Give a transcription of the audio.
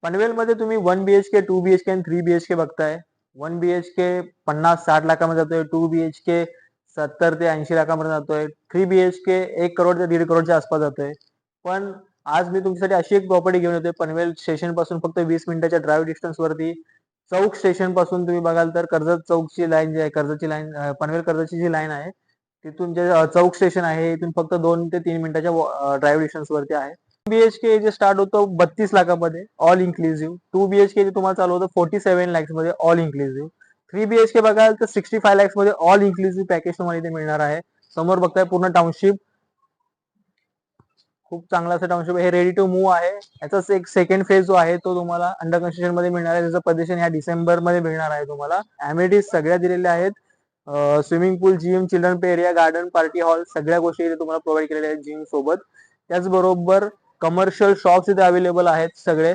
पनवेलमध्ये तुम्ही 1 BHK, 2 BHK आणि 3 BHK बघताय. 1 BHK 50-60 लाखामध्ये जातोय. 2 BHK 70 ते 80 लाखामध्ये जातोय. 3 BHK 1 करोड ते 1.5 करोडच्या आसपास जातोय. पण आज मी तुमच्यासाठी अशी एक प्रॉपर्टी घेऊन येतोय पनवेल स्टेशन पासून फक्त 20 मिनिटाच्या ड्राईव्ह डिस्टन्स वरती. चौक स्टेशन पासून तुम्ही बघाल तर कर्जत चौकची लाईन जी आहे, कर्जतची लाईन, पनवेल कर्जतची जी लाईन आहे, तिथून जे चौक स्टेशन आहे, इथून फक्त 2 ते 3 मिनिटाच्या ड्राईव्ह डिस्टन्स वरती आहे. 1 BHK जे स्टार्ट होतो 32 लाखामध्ये ऑल इन्क्लुझिव्ह. 2 BHK जे तुम्हाला चालू होतं 47 lakhs मध्ये ऑल इन्क्लुझिव्ह. 3 BHK बघाल तर 65 lakhs मध्ये ऑल इन्क्लुझिव्ह पॅकेज तुम्हाला इथे मिळणार आहे. समोर बघताय पूर्ण टाउनशिप, खूप चांगला असं टाउनशिप. हे रेडी टू मूव्ह आहे. याचाच एक सेकंड फेज जो आहे तो तुम्हाला अंडर कन्स्ट्रक्शन मध्ये मिळणार आहे. त्याचं पोझिशन ह्या डिसेंबर मध्ये मिळणार आहे तुम्हाला. अमेनिटीज सगळ्या दिलेल्या आहेत. Swimming pool, gym, children play area, garden, party hall, सगळ्या गोष्टी इथे तुम्हाला प्रोव्हाइड केलेल्या आहेत जिम सोबत. त्याचबरोबर कमर्शियल शॉप्स इथे अवेलेबल आहेत सगळे.